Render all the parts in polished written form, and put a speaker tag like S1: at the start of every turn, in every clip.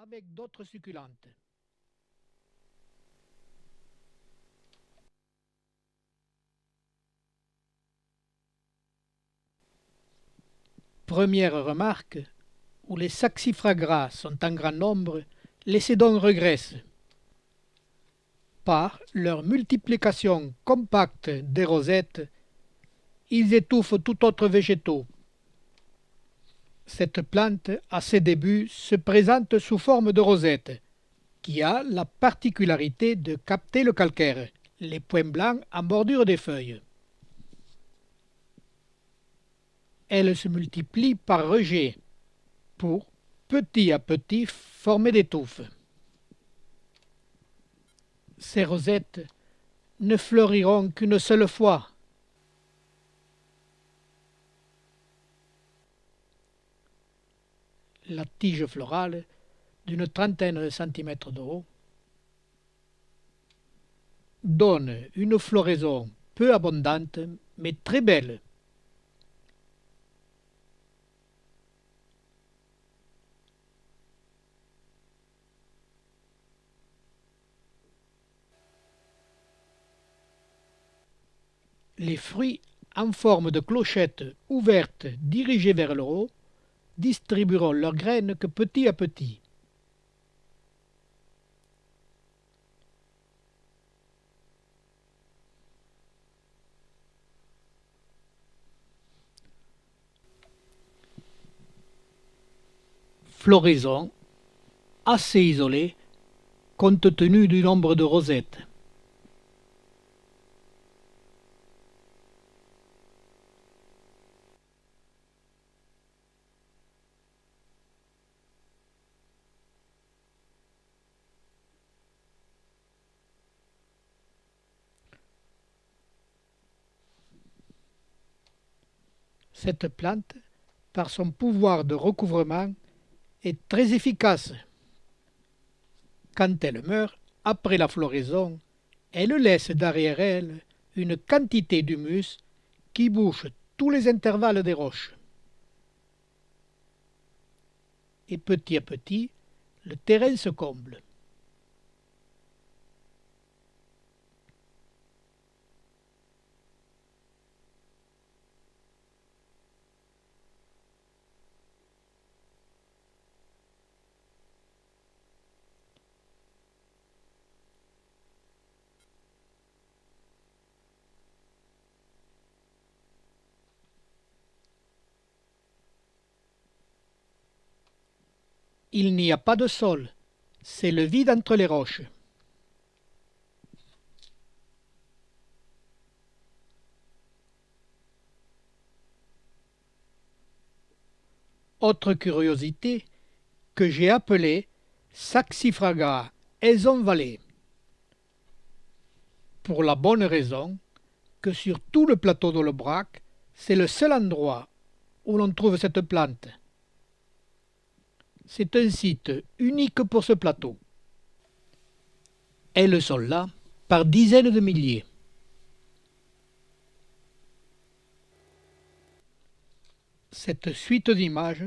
S1: avec d'autres succulentes. Première remarque, où les saxifragas sont en grand nombre, les sédons regressent. Par leur multiplication compacte des rosettes, ils étouffent tout autre végétaux. Cette plante, à ses débuts, se présente sous forme de rosette, qui a la particularité de capter le calcaire, les points blancs en bordure des feuilles. Elle se multiplie par rejet, pour, petit à petit, former des touffes. Ces rosettes ne fleuriront qu'une seule fois. La tige florale, d'une trentaine de centimètres de haut, donne une floraison peu abondante mais très belle. Les fruits en forme de clochette ouverte dirigée vers le haut distribueront leurs graines que petit à petit. Floraison assez isolée compte tenu du nombre de rosettes. Cette plante, par son pouvoir de recouvrement, est très efficace. Quand elle meurt, après la floraison, elle laisse derrière elle une quantité d'humus qui bouche tous les intervalles des roches. Et petit à petit, le terrain se comble. Il n'y a pas de sol, c'est le vide entre les roches. Autre curiosité que j'ai appelée Saxifraga Aison-Vallée, pour la bonne raison que sur tout le plateau d'Olbrac, c'est le seul endroit où l'on trouve cette plante. C'est un site unique pour ce plateau. Elles sont là par dizaines de milliers. Cette suite d'images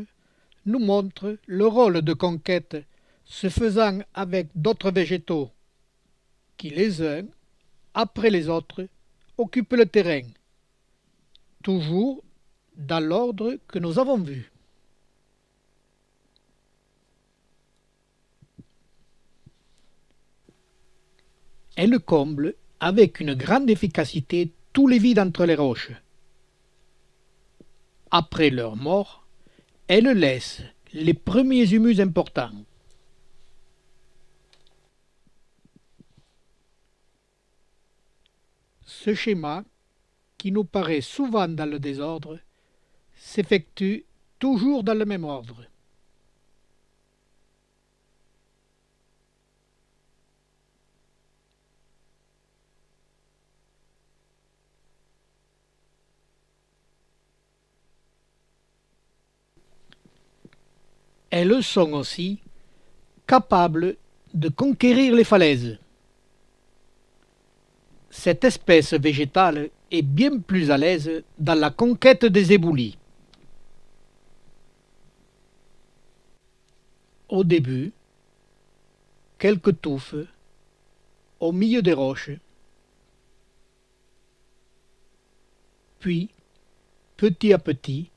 S1: nous montre le rôle de conquête se faisant avec d'autres végétaux qui, les uns après les autres, occupent le terrain, toujours dans l'ordre que nous avons vu. Elle comble avec une grande efficacité tous les vides entre les roches. Après leur mort, elle laisse les premiers humus importants. Ce schéma, qui nous paraît souvent dans le désordre, s'effectue toujours dans le même ordre. Elles sont aussi capables de conquérir les falaises. Cette espèce végétale est bien plus à l'aise dans la conquête des éboulis. Au début, quelques touffes au milieu des roches, puis, petit à petit,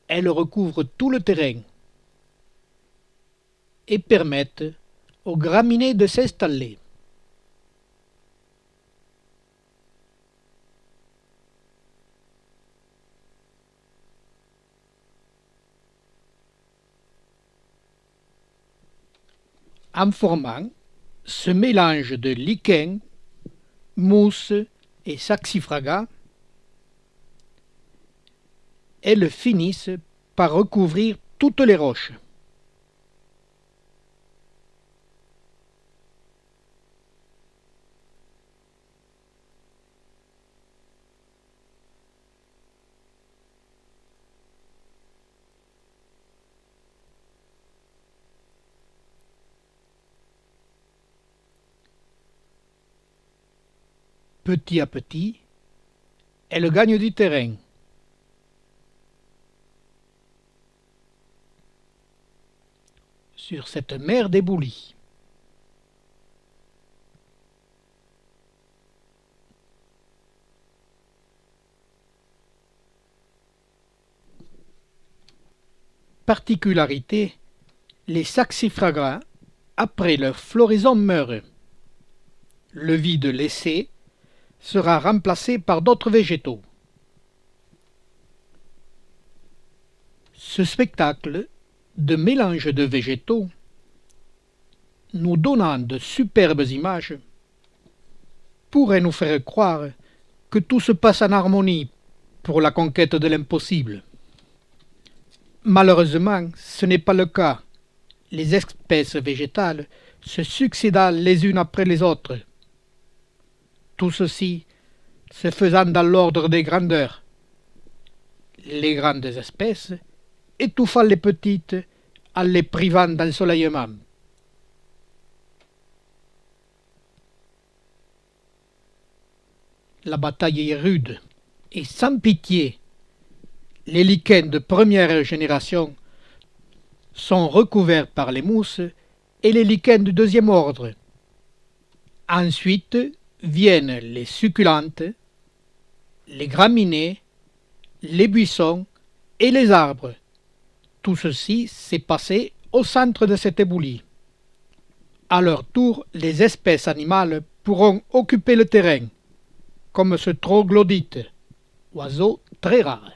S1: elles recouvrent tout le terrain et permettent aux graminées de s'installer. En formant ce mélange de lichen, mousse et saxifraga, elles finissent par recouvrir toutes les roches. Petit à petit, elles gagnent du terrain. Sur cette mer d'éboulis. Particularité, les saxifragas, après leur floraison, meurent. Le vide laissé sera remplacé par d'autres végétaux. Ce spectacle de mélange de végétaux, nous donnant de superbes images, pourrait nous faire croire que tout se passe en harmonie pour la conquête de l'impossible. Malheureusement, ce n'est pas le cas. Les espèces végétales se succédant les unes après les autres. Tout ceci se faisant dans l'ordre des grandeurs. Les grandes espèces étouffant les petites en les privant d'ensoleillement. La bataille est rude et sans pitié. Les lichens de première génération sont recouverts par les mousses et les lichens du deuxième ordre. Ensuite viennent les succulentes, les graminées, les buissons et les arbres. Tout ceci s'est passé au centre de cet éboulis. À leur tour, les espèces animales pourront occuper le terrain, comme ce troglodyte, oiseau très rare.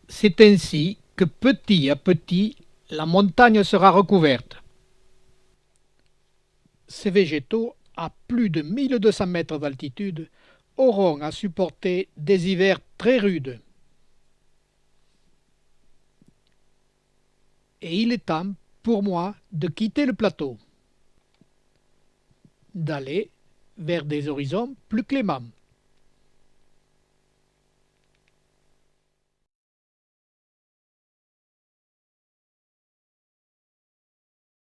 S1: C'est ainsi que petit à petit, la montagne sera recouverte. Ces végétaux, à plus de 1200 mètres d'altitude, auront à supporter des hivers très rudes. Et il est temps pour moi de quitter le plateau, d'aller vers des horizons plus cléments.